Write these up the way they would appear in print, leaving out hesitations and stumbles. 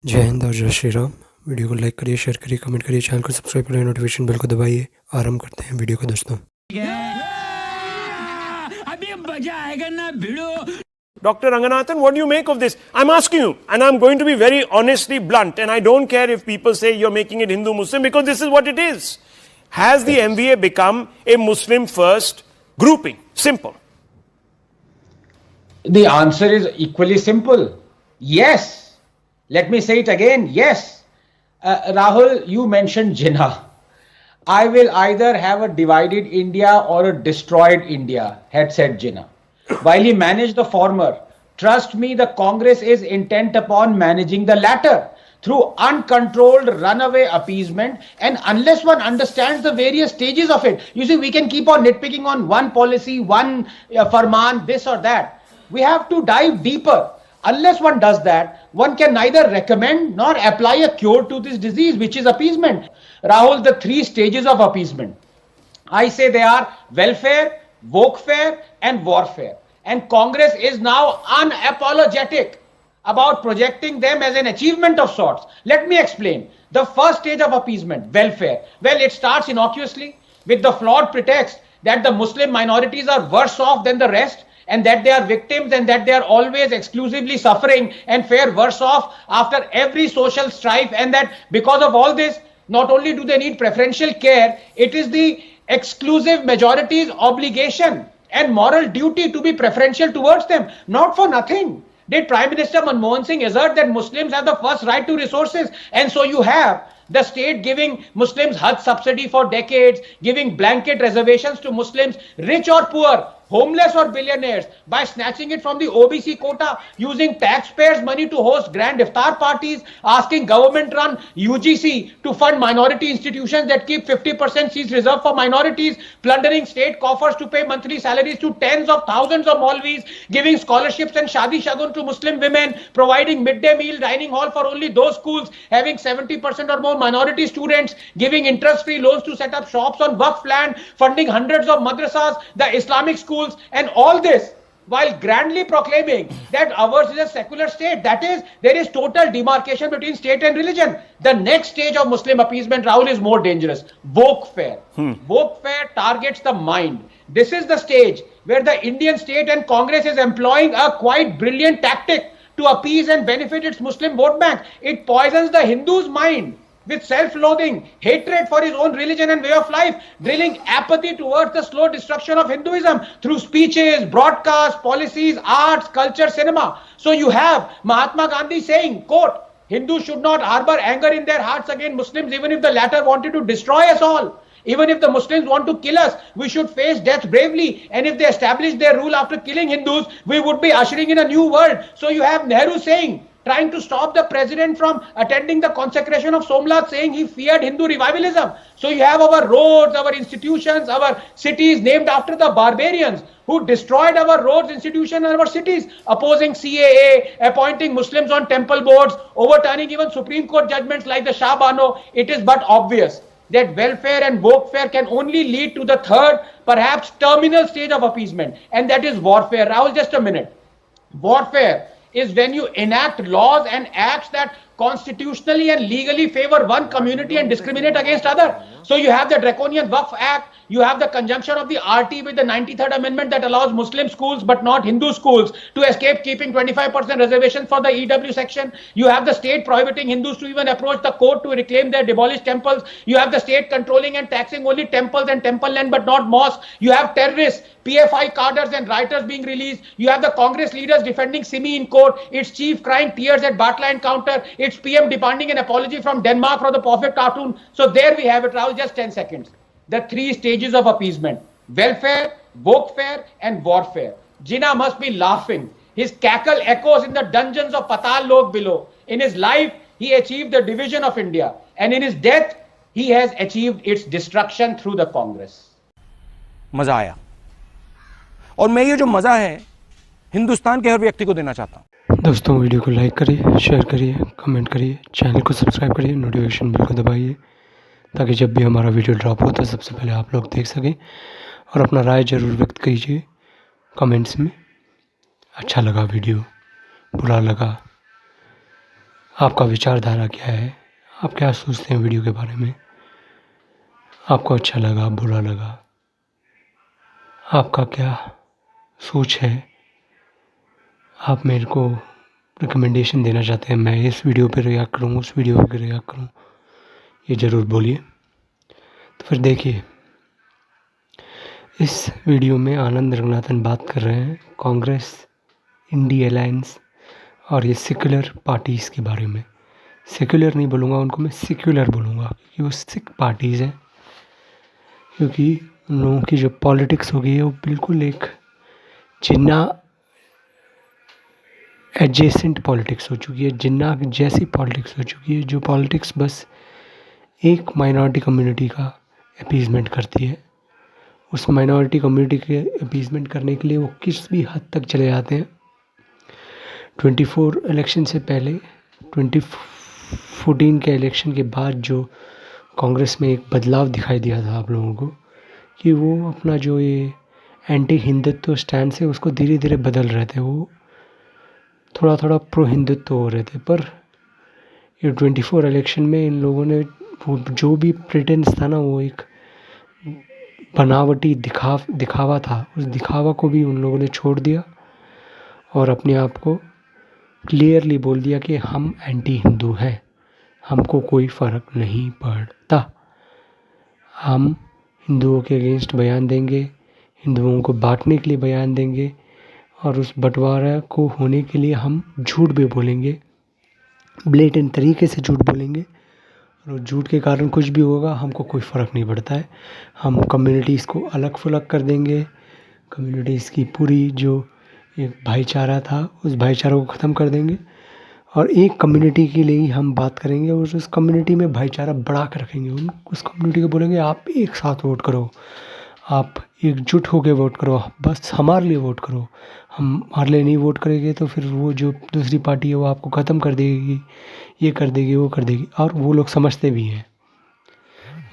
जय हिंद और जय श्री राम। वीडियो को लाइक करिए, शेयर करिए, कमेंट करिए, चैनल को सब्सक्राइब करिए, नोटिफिकेशन बेल को दबाइए। आरंभ करते हैं वीडियो को दोस्तों। अभी मजा आएगा ना भिड़ो। Dr. Ranganathan, what do you make of this? I'm asking you, and I'm going to be very honestly blunt, and I don't care if people say you're making it Hindu-Muslim, because this is what it is. Has the MVA become a Muslim-first grouping? Simple. The answer is equally simple. Yes. Let me say it again. Yes. Rahul, you mentioned Jinnah. I will either have a divided India or a destroyed India, had said Jinnah. While he managed the former, trust me, the Congress is intent upon managing the latter through uncontrolled runaway appeasement. And unless one understands the various stages of it, you see, we can keep on nitpicking on one policy, one farman, this or that. We have to dive deeper. Unless one does that, one can neither recommend nor apply a cure to this disease, which is appeasement. Rahul, the three stages of appeasement, I say they are welfare, wokefare, and warfare. And Congress is now unapologetic about projecting them as an achievement of sorts. Let me explain. The first stage of appeasement, welfare. Well, it starts innocuously with the flawed pretext that the Muslim minorities are worse off than the rest, and that they are victims, and that they are always exclusively suffering and fare worse off after every social strife, and that because of all this, not only do they need preferential care, it is the exclusive majority's obligation and moral duty to be preferential towards them. Not for nothing did Prime Minister Manmohan Singh assert that Muslims have the first right to resources. And so you have the state giving Muslims Hajj subsidy for decades, giving blanket reservations to Muslims, rich or poor, homeless or billionaires, by snatching it from the OBC quota, using taxpayers' money to host grand iftar parties, asking government-run UGC to fund minority institutions that keep 50% seats reserved for minorities, plundering state coffers to pay monthly salaries to tens of thousands of Maulvis, giving scholarships and shadi shagun to Muslim women, providing midday meal dining hall for only those schools having 70% or more minority students, giving interest-free loans to set up shops on Waqf land, funding hundreds of madrasas, the Islamic schools, and all this while grandly proclaiming that ours is a secular state. That is, there is total demarcation between state and religion. The next stage of Muslim appeasement, Rahul, is more dangerous. Wokefare. Wokefare targets the mind. This is the stage where the Indian state and Congress is employing a quite brilliant tactic to appease and benefit its Muslim vote bank. It poisons the Hindu's mind with self-loathing, hatred for his own religion and way of life, drilling apathy towards the slow destruction of Hinduism through speeches, broadcasts, policies, arts, culture, cinema. So you have Mahatma Gandhi saying, quote, Hindus should not harbor anger in their hearts against Muslims, even if the latter wanted to destroy us all. Even if the Muslims want to kill us, we should face death bravely. And if they establish their rule after killing Hindus, we would be ushering in a new world. So you have Nehru saying, trying to stop the president from attending the consecration of Somnath, saying he feared Hindu revivalism. So you have our roads, our institutions, our cities named after the barbarians who destroyed our roads, institutions, and our cities, opposing CAA, appointing Muslims on temple boards, overturning even Supreme Court judgments like the Shah Bano. It is but obvious that welfare and wokefare can only lead to the third, perhaps terminal stage of appeasement, and that is warfare. Rahul, just a minute. Warfare is when you enact laws and acts that constitutionally and legally favor one community and discriminate against other. So you have the Draconian Waqf Act, you have the conjunction of the RT with the 93rd Amendment that allows Muslim schools but not Hindu schools to escape keeping 25% reservations for the EW section. You have the state prohibiting Hindus to even approach the court to reclaim their demolished temples. You have the state controlling and taxing only temples and temple land but not mosques. You have terrorists, PFI cadres and writers being released. You have the Congress leaders defending Simi in court, its chief crying tears at Batla encounter, its PM demanding an apology from Denmark for the Prophet cartoon. So there we have it, Rahul, just 10 seconds. The three stages of appeasement: welfare, wokefare, and warfare. Jinnah must be laughing. His cackle echoes in the dungeons of Patal Lok below. In his life, he achieved the division of India. And in his death, he has achieved its destruction through the Congress. मजा आया और मैं ये जो मजा है हिंदुस्तान के हर व्यक्ति को देना चाहता हूं। दोस्तों वीडियो को लाइक करिए, शेयर करिए, कमेंट करिए, चैनल को सब्सक्राइब करिए, नोटिफिकेशन बेल को दबाइए, ताकि जब भी हमारा वीडियो ड्रॉप हो तो सबसे पहले आप लोग देख सकें। और अपना राय ज़रूर व्यक्त कीजिए कमेंट्स में। अच्छा लगा वीडियो, बुरा लगा आपका विचारधारा क्या है, आप क्या सोचते हैं वीडियो के बारे में, आपको अच्छा लगा बुरा लगा, आपका क्या सोच है, आप मेरे को रिकमेंडेशन देना चाहते हैं मैं इस वीडियो पे रिएक्ट करूँ, उस वीडियो पे रिएक्ट करूँ, ये ज़रूर बोलिए। तो फिर देखिए, इस वीडियो में आनंद रंगनाथन बात कर रहे हैं कांग्रेस, इंडी अलायंस और ये सेक्युलर पार्टीज़ के बारे में। सेक्युलर नहीं बोलूँगा उनको, मैं सेक्युलर बोलूँगा, क्योंकि वो सिख पार्टीज़ हैं, क्योंकि उन लोगों की जो पॉलिटिक्स हो गई है वो बिल्कुल एक जिन्ना एडजेसेंट पॉलिटिक्स हो चुकी है, जिन्ना जैसी पॉलिटिक्स हो चुकी है, जो पॉलिटिक्स बस एक माइनॉरिटी कम्युनिटी का अपीज़मेंट करती है। उस माइनॉरिटी कम्युनिटी के अपीज़मेंट करने के लिए वो किस भी हद तक चले जाते हैं। 24 इलेक्शन से पहले 2014 के इलेक्शन के बाद जो कांग्रेस में एक बदलाव दिखाई दिया था आप लोगों को, कि वो अपना जो ये एंटी हिंदुत्व स्टैंड है उसको धीरे धीरे बदल रहे थे, वो थोड़ा थोड़ा प्रो हिंदुत्व हो रहे थे। पर ये 24 इलेक्शन में इन लोगों ने वो जो भी प्रिटेंस था ना, वो एक बनावटी दिखावा था, उस दिखावा को भी उन लोगों ने छोड़ दिया और अपने आप को क्लियरली बोल दिया कि हम एंटी हिंदू हैं, हमको कोई फ़र्क नहीं पड़ता, हम हिंदुओं के अगेंस्ट बयान देंगे, हिंदुओं को बांटने के लिए बयान देंगे और उस बंटवारा को होने के लिए हम झूठ भी बोलेंगे, ब्लेटेंट तरीके से झूठ बोलेंगे, और झूठ के कारण कुछ भी होगा हमको कोई फ़र्क नहीं पड़ता है। हम कम्युनिटीज़ को अलग थलग कर देंगे, कम्युनिटीज़ की पूरी जो एक भाईचारा था उस भाईचारा को ख़त्म कर देंगे और एक कम्युनिटी के लिए ही हम बात करेंगे और उस कम्युनिटी में भाईचारा बढ़ा कर रखेंगे। उस कम्युनिटी को बोलेंगे आप एक साथ वोट करो, आप एकजुट होकर वोट करो, बस हमारे लिए वोट करो, हमारे लिए नहीं वोट करेंगे तो फिर वो जो दूसरी पार्टी है वो आपको ख़त्म कर देगी, ये कर देगी, वो कर देगी। और वो लोग समझते भी हैं,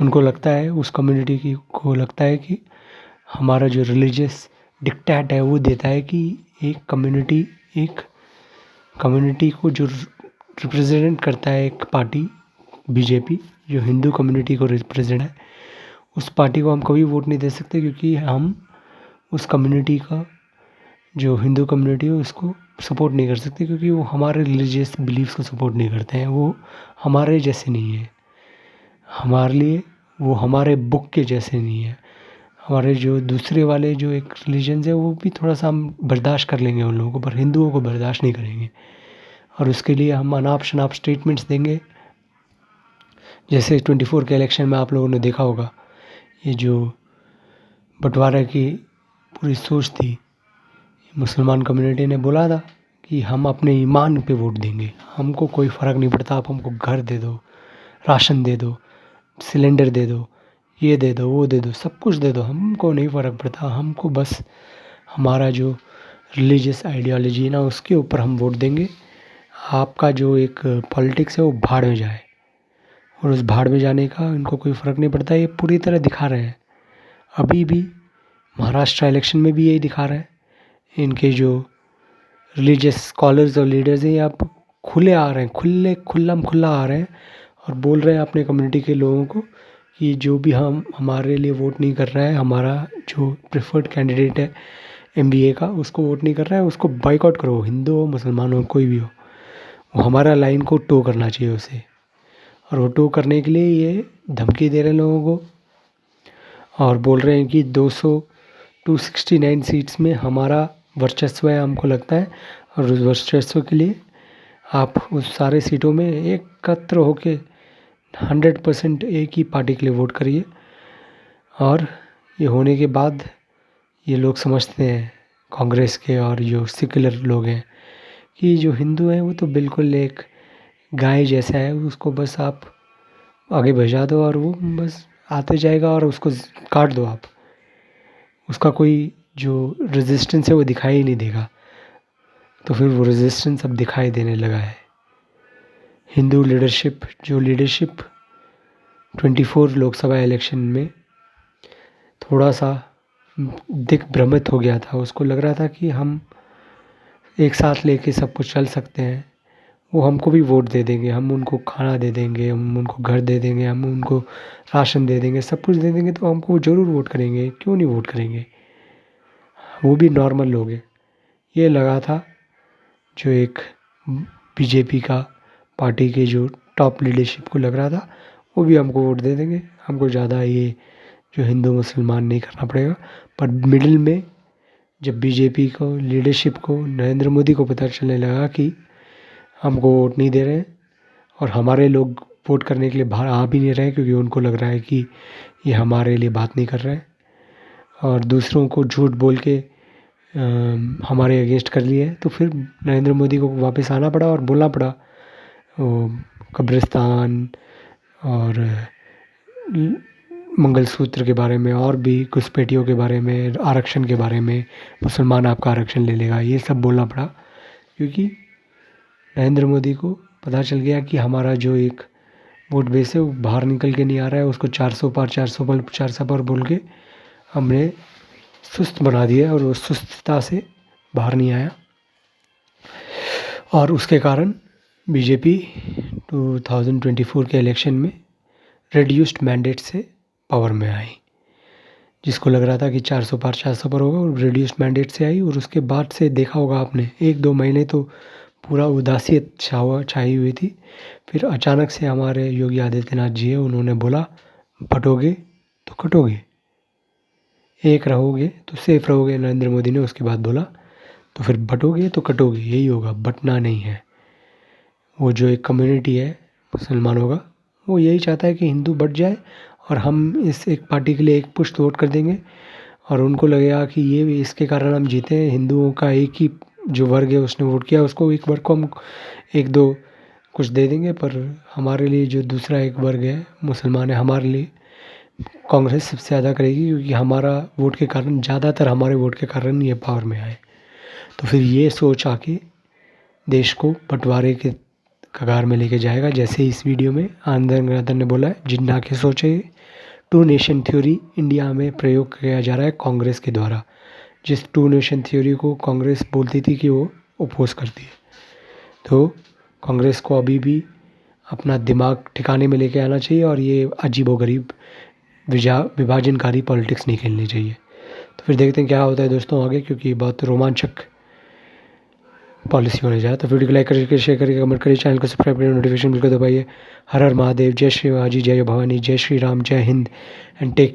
उनको लगता है, उस कम्युनिटी की को लगता है कि हमारा जो रिलीजियस डिक्टेट है वो देता है कि एक कम्युनिटी को जो रिप्रेजेंट करता है एक पार्टी बीजेपी, जो हिंदू कम्युनिटी को रिप्रेजेंट है, उस पार्टी को हम कभी वोट नहीं दे सकते, क्योंकि हम उस कम्युनिटी का जो हिंदू कम्युनिटी है उसको सपोर्ट नहीं कर सकते, क्योंकि वो हमारे रिलीजियस बिलीव्स को सपोर्ट नहीं करते हैं, वो हमारे जैसे नहीं है, हमारे लिए वो हमारे बुक के जैसे नहीं है। हमारे जो दूसरे वाले जो एक रिलीजन्स है वो भी थोड़ा सा हम बर्दाश्त कर लेंगे उन लोगों को, पर हिंदुओं को बर्दाश्त नहीं करेंगे और उसके लिए हम अनाप शनाप स्टेटमेंट्स देंगे। जैसे 24 के इलेक्शन में आप लोगों ने देखा होगा, ये जो बंटवारे की पूरी सोच थी, मुसलमान कम्युनिटी ने बोला था कि हम अपने ईमान पे वोट देंगे, हमको कोई फ़र्क नहीं पड़ता, आप हमको घर दे दो, राशन दे दो, सिलेंडर दे दो, ये दे दो, वो दे दो, सब कुछ दे दो, हमको नहीं फ़र्क पड़ता, हमको बस हमारा जो रिलीजियस आइडियोलॉजी है ना उसके ऊपर हम वोट देंगे, आपका जो एक पॉलिटिक्स है वो भाड़ में जाए। और उस भाड़ में जाने का इनको कोई फ़र्क नहीं पड़ता, ये पूरी तरह दिखा रहे हैं। अभी भी महाराष्ट्र इलेक्शन में भी यही दिखा रहे हैं, इनके जो रिलीजियस स्कॉलर्स और लीडर्स हैं आप खुले आ रहे हैं, खुला आ रहे हैं और बोल रहे हैं अपने कम्युनिटी के लोगों को कि जो भी हमारे लिए वोट नहीं कर रहा है, हमारा जो प्रेफर्ड कैंडिडेट है एमबीए का, उसको वोट नहीं कर रहा है, उसको बॉयकॉट करो, हिंदू हो, मुसलमान हो, कोई भी हो, वो हमारा लाइन को टो करना चाहिए उसे। और वो टो करने के लिए ये धमकी दे रहे हैं लोगों को और बोल रहे हैं कि 269 सीट्स में हमारा वर्चस्व है, हमको लगता है, और उस वर्चस्व के लिए आप उस सारे सीटों में एकत्र होके 100% एक ही पार्टी के लिए वोट करिए। और ये होने के बाद ये लोग समझते हैं कांग्रेस के और जो सेक्युलर लोग हैं कि जो हिंदू हैं वो तो बिल्कुल एक गाय जैसा है, उसको बस आप आगे भजा दो और वो बस आते जाएगा और उसको काट दो आप, उसका कोई जो रेजिस्टेंस है वो दिखाई ही नहीं देगा। तो फिर वो रेजिस्टेंस अब दिखाई देने लगा है। हिंदू लीडरशिप 24 लोकसभा इलेक्शन में थोड़ा सा दिग्भ्रमित हो गया था, उसको लग रहा था कि हम एक साथ लेके सब कुछ चल सकते हैं, वो हमको भी वोट दे देंगे, हम उनको खाना दे देंगे, हम उनको घर दे देंगे, हम उनको राशन दे देंगे, सब कुछ दे देंगे, तो हमको ज़रूर वोट करेंगे, क्यों नहीं वोट करेंगे। वो भी नॉर्मल लोग हैं। ये लगा था जो एक बीजेपी का पार्टी के जो टॉप लीडरशिप को लग रहा था, वो भी हमको वोट दे देंगे, हमको ज़्यादा ये जो हिंदू मुसलमान नहीं करना पड़ेगा। पर मिडिल में जब बीजेपी को लीडरशिप को नरेंद्र मोदी को पता चलने लगा कि हमको वोट नहीं दे रहे हैं और हमारे लोग वोट करने के लिए बाहर आ भी नहीं रहे, क्योंकि उनको लग रहा है कि ये हमारे लिए बात नहीं कर रहे हैं और दूसरों को झूठ बोल के हमारे अगेंस्ट कर लिए, तो फिर नरेंद्र मोदी को वापस आना पड़ा और बोलना पड़ा कब्रिस्तान और मंगलसूत्र के बारे में और भी घुसपैठियों के बारे में, आरक्षण के बारे में, मुसलमान आपका आरक्षण ले लेगा, ये सब बोलना पड़ा, क्योंकि नरेंद्र मोदी को पता चल गया कि हमारा जो एक वोट बेस है वो बाहर निकल के नहीं आ रहा है। उसको 400 पार 400 पार बोल के हमने सुस्त बना दिया और वो सुस्तता से बाहर नहीं आया और उसके कारण बीजेपी 2024 के इलेक्शन में रिड्यूस्ड मैंडेट से पावर में आई। जिसको लग रहा था कि 400 पार होगा, और रिड्यूस्ड मैंडेट से आई। और उसके बाद से देखा होगा आपने 1-2 महीने तो पूरा उदासियत छाई हुई थी। फिर अचानक से हमारे योगी आदित्यनाथ जी है, उन्होंने बोला बटोगे तो कटोगे, एक रहोगे तो सेफ रहोगे। नरेंद्र मोदी ने उसके बाद बोला तो फिर बटोगे तो कटोगे, यही होगा, बटना नहीं है। वो जो एक कम्युनिटी है मुसलमानों का, वो यही चाहता है कि हिंदू बट जाए और हम इस एक पार्टी के लिए एक पुश्त वोट कर देंगे और उनको लगेगा कि ये इसके कारण हम जीते हैं। हिंदुओं का एक ही जो वर्ग है उसने वोट किया, उसको एक वर्ग को हम 1-2 कुछ दे देंगे, पर हमारे लिए जो दूसरा एक वर्ग है मुसलमान है, हमारे लिए कांग्रेस सबसे ज़्यादा करेगी, क्योंकि हमारा वोट के कारण, ज़्यादातर हमारे वोट के कारण ये पावर में आए। तो फिर ये सोच आके देश को बंटवारे के कगार में लेके जाएगा। जैसे इस वीडियो में आनंद गंगाधर ने बोला है, जिन्ना के सोचे 2 नेशन थ्योरी इंडिया में प्रयोग किया जा रहा है कांग्रेस के द्वारा, जिस 2 नेशन थ्योरी को कांग्रेस बोलती थी कि वो अपोज करती है। तो कांग्रेस को अभी भी अपना दिमाग ठिकाने में लेके आना चाहिए और ये अजीबोगरीब विभाजनकारी पॉलिटिक्स नहीं खेलनी चाहिए। तो फिर देखते हैं क्या होता है दोस्तों आगे, क्योंकि बहुत रोमांचक पॉलिसी होने जा रहा है। तो वीडियो को लाइक करिए, शेयर करिए, कमेंट करिए, चैनल को सब्सक्राइब करिए, नोटिफिकेशन बिल को दबाइए। हर हर महादेव, जय श्री महाजी, जय भवानी, जय श्री राम, जय हिंद एंड टेक